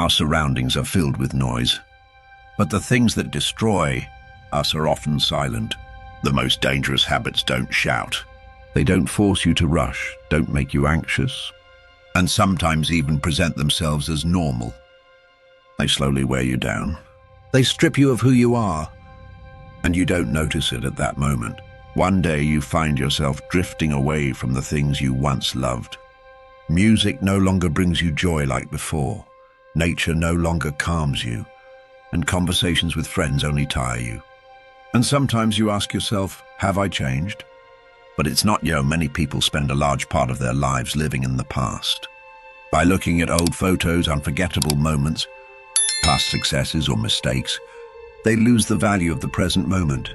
Our surroundings are filled with noise, but the things that destroy us are often silent. The most dangerous habits don't shout. They don't force you to rush, don't make you anxious, and sometimes even present themselves as normal. They slowly wear you down. They strip you of who you are, and you don't notice it at that moment. One day you find yourself drifting away from the things you once loved. Music no longer brings you joy like before. Nature no longer calms you, and conversations with friends only tire you. And sometimes you ask yourself, have I changed? But it's not many people spend a large part of their lives living in the past. By looking at old photos, unforgettable moments, past successes or mistakes, they lose the value of the present moment.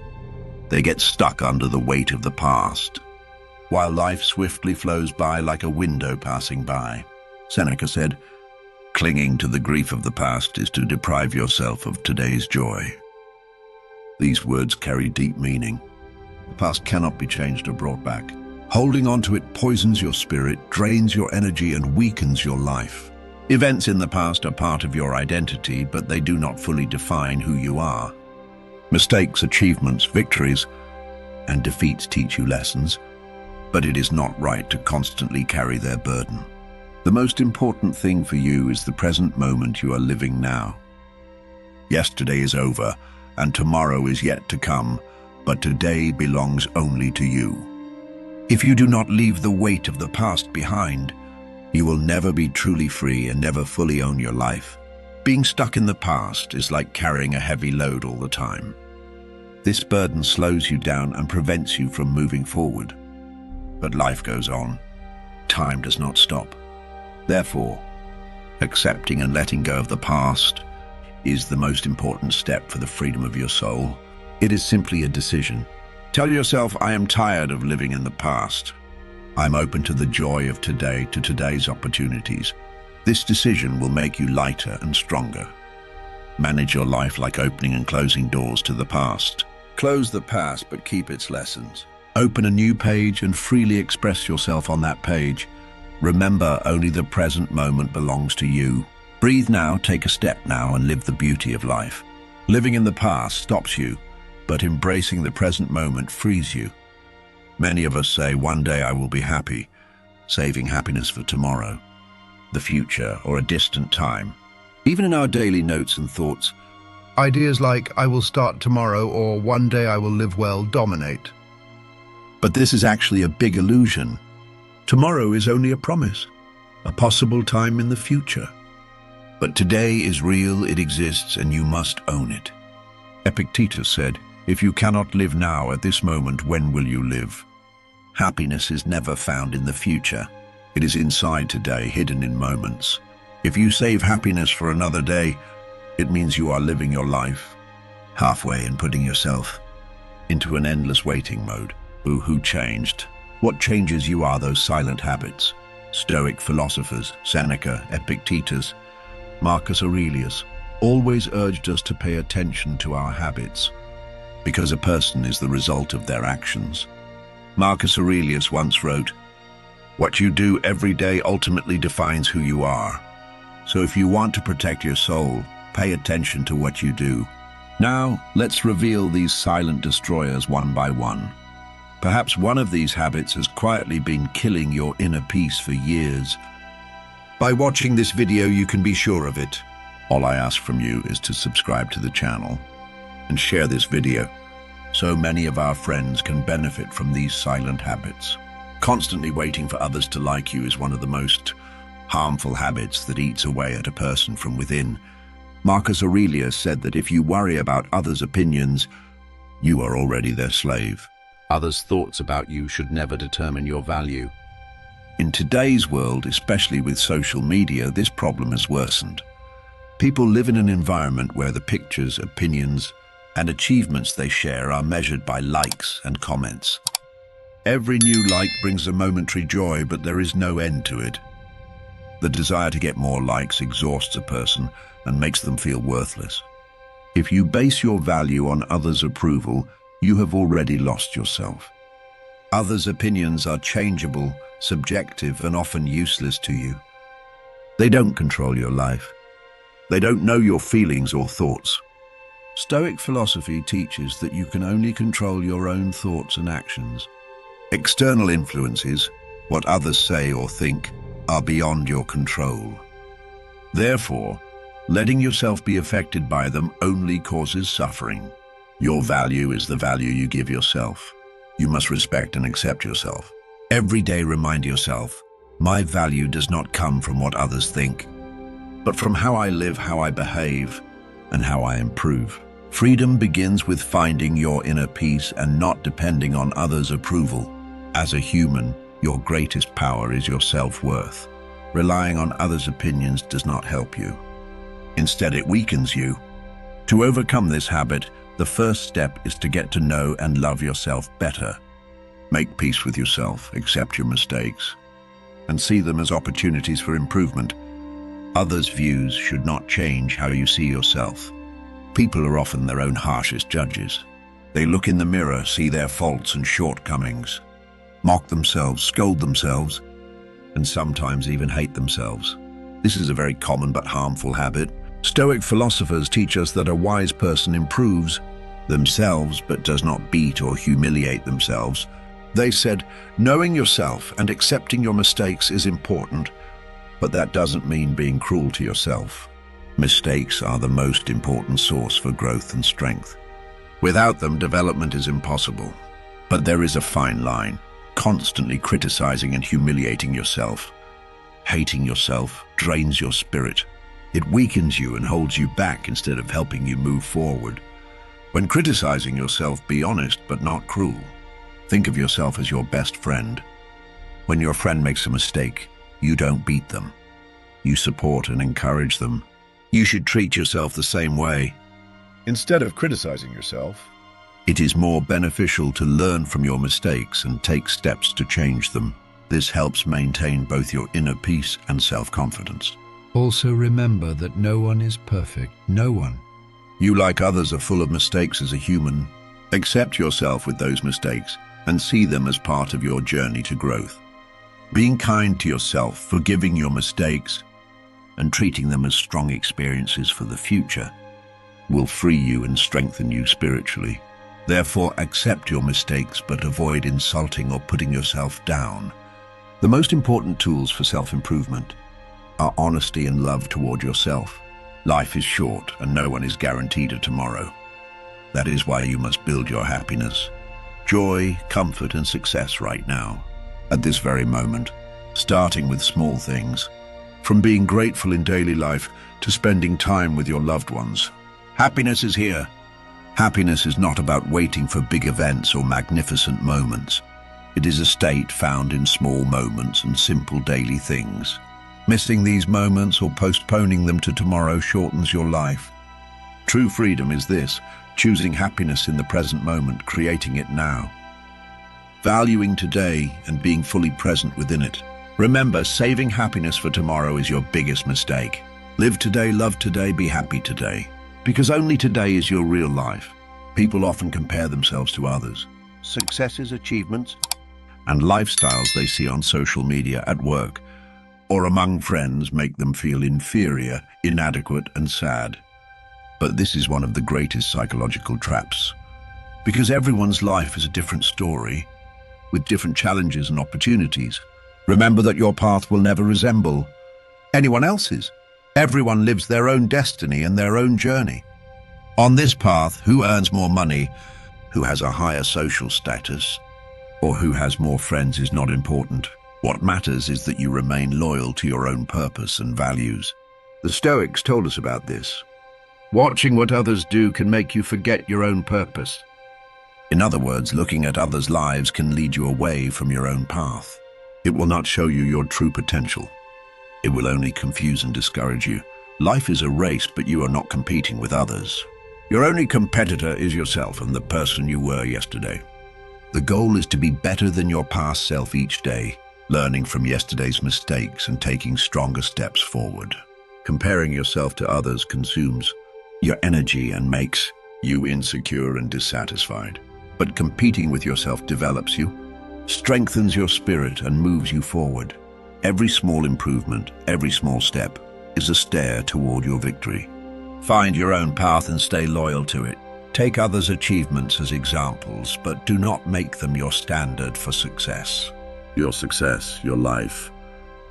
They get stuck under the weight of the past, while life swiftly flows by like a window passing by. Seneca said, "Clinging to the grief of the past is to deprive yourself of today's joy." These words carry deep meaning. The past cannot be changed or brought back. Holding on to it poisons your spirit, drains your energy, and weakens your life. Events in the past are part of your identity, but they do not fully define who you are. Mistakes, achievements, victories, and defeats teach you lessons, but it is not right to constantly carry their burden. The most important thing for you is the present moment you are living now. Yesterday is over, and tomorrow is yet to come, but today belongs only to you. If you do not leave the weight of the past behind, you will never be truly free and never fully own your life. Being stuck in the past is like carrying a heavy load all the time. This burden slows you down and prevents you from moving forward. But life goes on. Time does not stop. Therefore, accepting and letting go of the past is the most important step for the freedom of your soul. It is simply a decision. Tell yourself, I am tired of living in the past. I'm open to the joy of today, to today's opportunities. This decision will make you lighter and stronger. Manage your life like opening and closing doors to the past. Close the past, but keep its lessons. Open a new page and freely express yourself on that page. Remember, only the present moment belongs to you. Breathe now, take a step now, and live the beauty of life. Living in the past stops you, but embracing the present moment frees you. Many of us say, one day I will be happy, saving happiness for tomorrow, the future, or a distant time. Even in our daily notes and thoughts, ideas like, I will start tomorrow, or one day I will live well, dominate. But this is actually a big illusion. Tomorrow is only a promise, a possible time in the future. But today is real, it exists, and you must own it. Epictetus said, if you cannot live now at this moment, when will you live? Happiness is never found in the future. It is inside today, hidden in moments. If you save happiness for another day, it means you are living your life halfway and putting yourself into an endless waiting mode. Who changed? What changes you are those silent habits. Stoic philosophers, Seneca, Epictetus, Marcus Aurelius, always urged us to pay attention to our habits, because a person is the result of their actions. Marcus Aurelius once wrote, "What you do every day ultimately defines who you are. So if you want to protect your soul, pay attention to what you do." Now, let's reveal these silent destroyers one by one. Perhaps one of these habits has quietly been killing your inner peace for years. By watching this video, you can be sure of it. All I ask from you is to subscribe to the channel and share this video so many of our friends can benefit from these silent habits. Constantly waiting for others to like you is one of the most harmful habits that eats away at a person from within. Marcus Aurelius said that if you worry about others' opinions, you are already their slave. Others' thoughts about you should never determine your value. In today's world, especially with social media, this problem has worsened. People live in an environment where the pictures, opinions, and achievements they share are measured by likes and comments. Every new like brings a momentary joy, but there is no end to it. The desire to get more likes exhausts a person and makes them feel worthless. If you base your value on others' approval, you have already lost yourself. Others' opinions are changeable, subjective, and often useless to you. They don't control your life. They don't know your feelings or thoughts. Stoic philosophy teaches that you can only control your own thoughts and actions. External influences, what others say or think, are beyond your control. Therefore, letting yourself be affected by them only causes suffering. Your value is the value you give yourself. You must respect and accept yourself. Every day remind yourself, my value does not come from what others think, but from how I live, how I behave, and how I improve. Freedom begins with finding your inner peace and not depending on others' approval. As a human, your greatest power is your self-worth. Relying on others' opinions does not help you. Instead, it weakens you. To overcome this habit, the first step is to get to know and love yourself better. Make peace with yourself, accept your mistakes, and see them as opportunities for improvement. Others' views should not change how you see yourself. People are often their own harshest judges. They look in the mirror, see their faults and shortcomings, mock themselves, scold themselves, and sometimes even hate themselves. This is a very common but harmful habit. Stoic philosophers teach us that a wise person improves themselves but does not beat or humiliate themselves. They said, knowing yourself and accepting your mistakes is important, but that doesn't mean being cruel to yourself. Mistakes are the most important source for growth and strength. Without them, development is impossible. But there is a fine line. Constantly criticizing and humiliating yourself, hating yourself, drains your spirit. It weakens you and holds you back instead of helping you move forward. When criticizing yourself, be honest but not cruel. Think of yourself as your best friend. When your friend makes a mistake, you don't beat them. You support and encourage them. You should treat yourself the same way. Instead of criticizing yourself, it is more beneficial to learn from your mistakes and take steps to change them. This helps maintain both your inner peace and self-confidence. Also remember that no one is perfect. No one. You, like others, are full of mistakes as a human. Accept yourself with those mistakes and see them as part of your journey to growth. Being kind to yourself, forgiving your mistakes, and treating them as strong experiences for the future will free you and strengthen you spiritually. Therefore, accept your mistakes, but avoid insulting or putting yourself down. The most important tools for self-improvement are honesty and love toward yourself. Life is short, and no one is guaranteed a tomorrow. That is why you must build your happiness, joy, comfort, and success right now, at this very moment, starting with small things, from being grateful in daily life to spending time with your loved ones. Happiness is here. Happiness is not about waiting for big events or magnificent moments. It is a state found in small moments and simple daily things. Missing these moments or postponing them to tomorrow shortens your life. True freedom is this: choosing happiness in the present moment, creating it now. Valuing today and being fully present within it. Remember, saving happiness for tomorrow is your biggest mistake. Live today, love today, be happy today. Because only today is your real life. People often compare themselves to others. Successes, achievements, and lifestyles they see on social media, at work, or among friends make them feel inferior, inadequate, and sad. But this is one of the greatest psychological traps. Because everyone's life is a different story, with different challenges and opportunities. Remember that your path will never resemble anyone else's. Everyone lives their own destiny and their own journey. On this path, who earns more money, who has a higher social status, or who has more friends is not important. What matters is that you remain loyal to your own purpose and values. The Stoics told us about this. Watching what others do can make you forget your own purpose. In other words, looking at others' lives can lead you away from your own path. It will not show you your true potential. It will only confuse and discourage you. Life is a race, but you are not competing with others. Your only competitor is yourself and the person you were yesterday. The goal is to be better than your past self each day, learning from yesterday's mistakes and taking stronger steps forward. Comparing yourself to others consumes your energy and makes you insecure and dissatisfied. But competing with yourself develops you, strengthens your spirit, and moves you forward. Every small improvement, every small step, is a stair toward your victory. Find your own path and stay loyal to it. Take others' achievements as examples, but do not make them your standard for success. Your success, your life,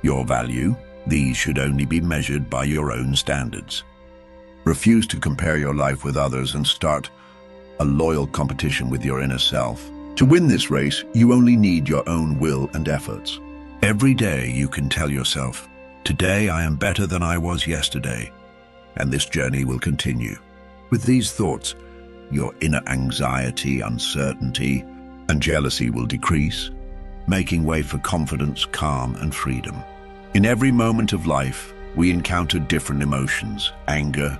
your value, these should only be measured by your own standards. Refuse to compare your life with others and start a loyal competition with your inner self. To win this race, you only need your own will and efforts. Every day you can tell yourself, "Today I am better than I was yesterday," and this journey will continue. With these thoughts, your inner anxiety, uncertainty, and jealousy will decrease, making way for confidence, calm, and freedom. In every moment of life, we encounter different emotions: anger,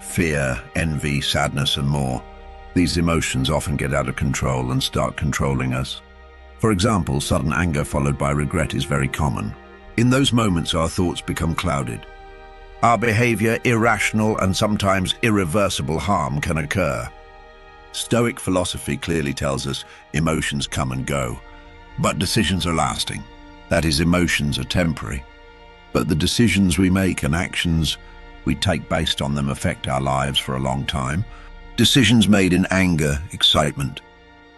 fear, envy, sadness, and more. These emotions often get out of control and start controlling us. For example, sudden anger followed by regret is very common. In those moments, our thoughts become clouded. Our behavior irrational, and sometimes irreversible harm can occur. Stoic philosophy clearly tells us emotions come and go, but decisions are lasting. That is, emotions are temporary, but the decisions we make and actions we take based on them affect our lives for a long time. Decisions made in anger, excitement,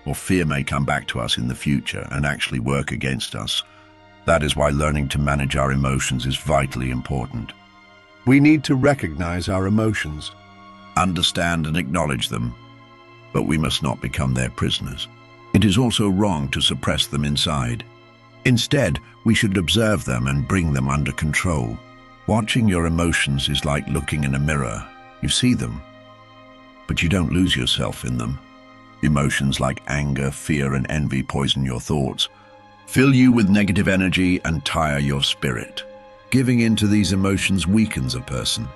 or fear may come back to us in the future and actually work against us. That is why learning to manage our emotions is vitally important. We need to recognize our emotions, understand and acknowledge them, but we must not become their prisoners. It is also wrong to suppress them inside. Instead, we should observe them and bring them under control. Watching your emotions is like looking in a mirror. You see them, but you don't lose yourself in them. Emotions like anger, fear, and envy poison your thoughts, fill you with negative energy, and tire your spirit. Giving in to these emotions weakens a person,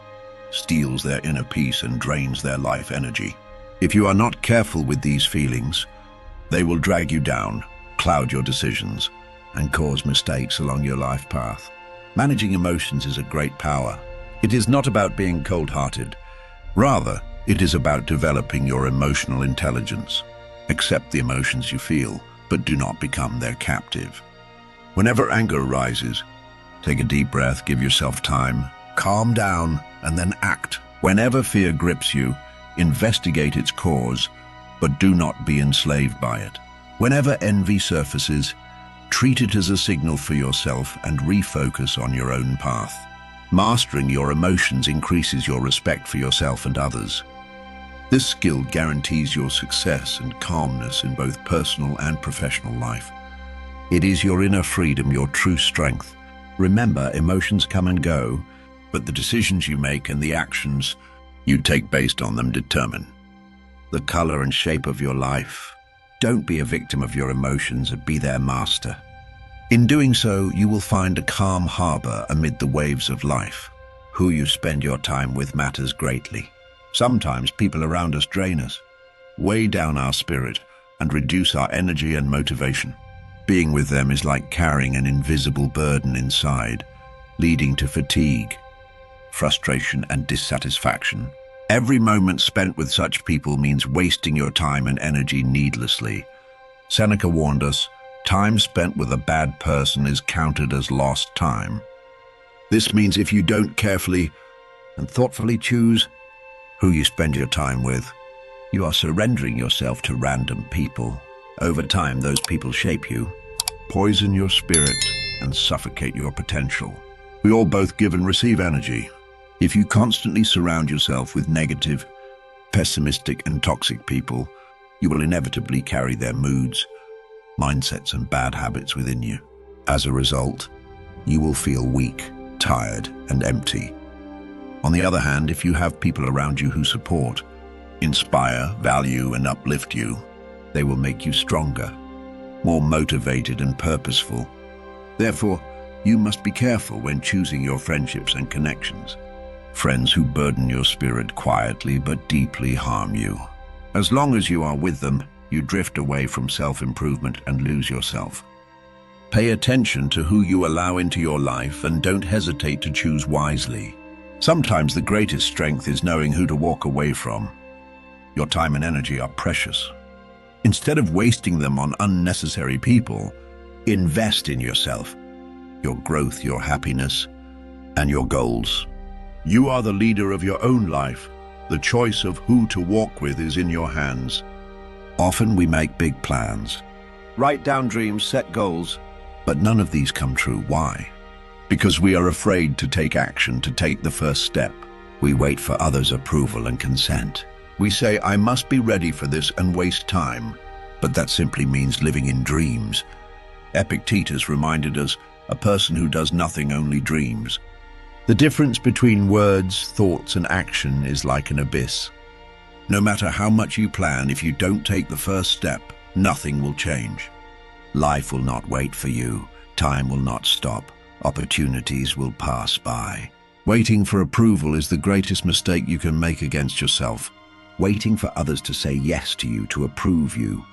steals their inner peace, and drains their life energy. If you are not careful with these feelings, they will drag you down, cloud your decisions, and cause mistakes along your life path. Managing emotions is a great power. It is not about being cold-hearted. Rather, it is about developing your emotional intelligence. Accept the emotions you feel, but do not become their captive. Whenever anger arises, take a deep breath, give yourself time, calm down, and then act. Whenever fear grips you, investigate its cause, but do not be enslaved by it. Whenever envy surfaces, treat it as a signal for yourself and refocus on your own path. Mastering your emotions increases your respect for yourself and others. This skill guarantees your success and calmness in both personal and professional life. It is your inner freedom, your true strength. Remember, emotions come and go, but the decisions you make and the actions you take based on them determine the color and shape of your life. Don't be a victim of your emotions, and be their master. In doing so, you will find a calm harbor amid the waves of life. Who you spend your time with matters greatly. Sometimes people around us drain us, weigh down our spirit, and reduce our energy and motivation. Being with them is like carrying an invisible burden inside, leading to fatigue, frustration, and dissatisfaction. Every moment spent with such people means wasting your time and energy needlessly. Seneca warned us, time spent with a bad person is counted as lost time. This means if you don't carefully and thoughtfully choose who you spend your time with, you are surrendering yourself to random people. Over time, those people shape you, poison your spirit, and suffocate your potential. We all both give and receive energy. If you constantly surround yourself with negative, pessimistic, and toxic people, you will inevitably carry their moods, mindsets, and bad habits within you. As a result, you will feel weak, tired, and empty. On the other hand, if you have people around you who support, inspire, value, and uplift you, they will make you stronger, more motivated, and purposeful. Therefore, you must be careful when choosing your friendships and connections. Friends who burden your spirit quietly but deeply harm you. As long as you are with them, you drift away from self-improvement and lose yourself. Pay attention to who you allow into your life and don't hesitate to choose wisely. Sometimes the greatest strength is knowing who to walk away from. Your time and energy are precious. Instead of wasting them on unnecessary people, invest in yourself, your growth, your happiness, and your goals. You are the leader of your own life. The choice of who to walk with is in your hands. Often we make big plans, write down dreams, set goals, but none of these come true. Why? Because we are afraid to take action, to take the first step. We wait for others' approval and consent. We say, I must be ready for this, and waste time. But that simply means living in dreams. Epictetus reminded us, a person who does nothing only dreams. The difference between words, thoughts, and action is like an abyss. No matter how much you plan, if you don't take the first step, nothing will change. Life will not wait for you. Time will not stop. Opportunities will pass by. Waiting for approval is the greatest mistake you can make against yourself. Waiting for others to say yes to you, to approve you,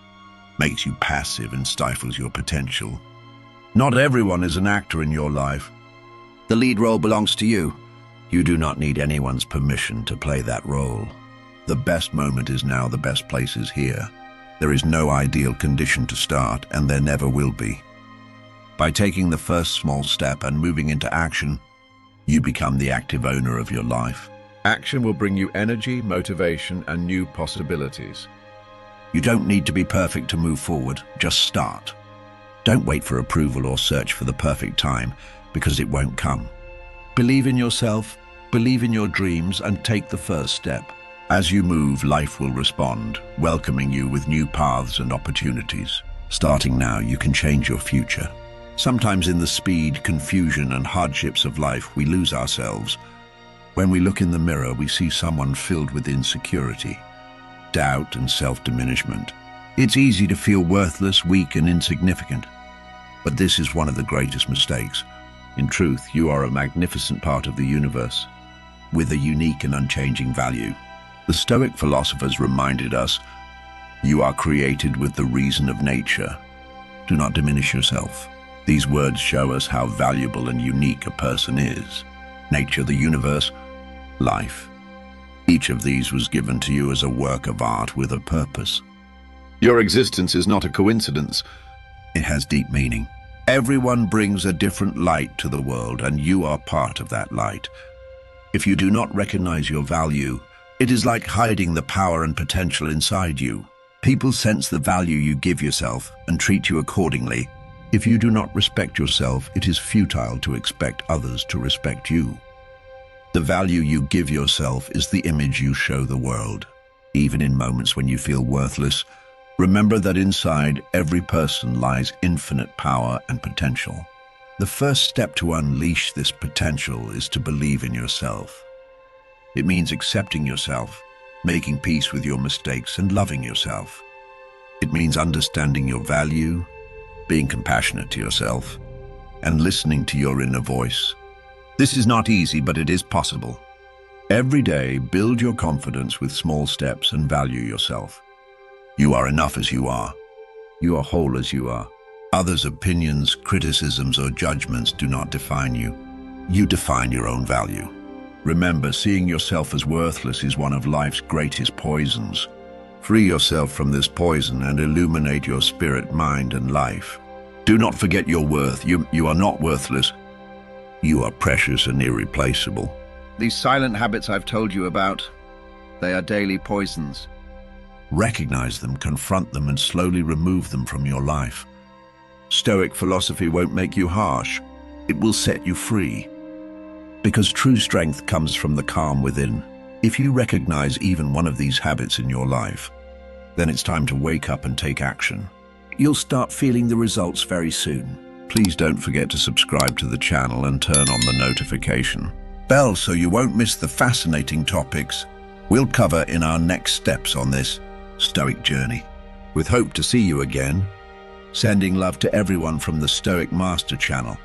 makes you passive and stifles your potential. Not everyone is an actor in your life. The lead role belongs to you. You do not need anyone's permission to play that role. The best moment is now, the best place is here. There is no ideal condition to start, and there never will be. By taking the first small step and moving into action, you become the active owner of your life. Action will bring you energy, motivation, and new possibilities. You don't need to be perfect to move forward, just start. Don't wait for approval or search for the perfect time, because it won't come. Believe in yourself, believe in your dreams, and take the first step. As you move, life will respond, welcoming you with new paths and opportunities. Starting now, you can change your future. Sometimes in the speed, confusion, and hardships of life, we lose ourselves. When we look in the mirror, we see someone filled with insecurity, doubt, and self-diminishment. It's easy to feel worthless, weak, and insignificant. But this is one of the greatest mistakes. In truth, you are a magnificent part of the universe, with a unique and unchanging value. The Stoic philosophers reminded us, you are created with the reason of nature. Do not diminish yourself. These words show us how valuable and unique a person is. Nature, the universe, life. Each of these was given to you as a work of art with a purpose. Your existence is not a coincidence. It has deep meaning. Everyone brings a different light to the world, and you are part of that light. If you do not recognize your value, it is like hiding the power and potential inside you. People sense the value you give yourself and treat you accordingly. If you do not respect yourself, it is futile to expect others to respect you. The value you give yourself is the image you show the world. Even in moments when you feel worthless, remember that inside every person lies infinite power and potential. The first step to unleash this potential is to believe in yourself. It means accepting yourself, making peace with your mistakes, and loving yourself. It means understanding your value, being compassionate to yourself, and listening to your inner voice. This is not easy, but it is possible. Every day, build your confidence with small steps and value yourself. You are enough as you are. You are whole as you are. Others' opinions, criticisms, or judgments do not define you. You define your own value. Remember, seeing yourself as worthless is one of life's greatest poisons. Free yourself from this poison and illuminate your spirit, mind, and life. Do not forget your worth. You are not worthless. You are precious and irreplaceable. These silent habits I've told you about, they are daily poisons. Recognize them, confront them, and slowly remove them from your life. Stoic philosophy won't make you harsh. It will set you free. Because true strength comes from the calm within. If you recognize even one of these habits in your life, then it's time to wake up and take action. You'll start feeling the results very soon. Please don't forget to subscribe to the channel and turn on the notification bell so you won't miss the fascinating topics we'll cover in our next steps on this Stoic journey. With hope to see you again, sending love to everyone from the Stoic Master channel.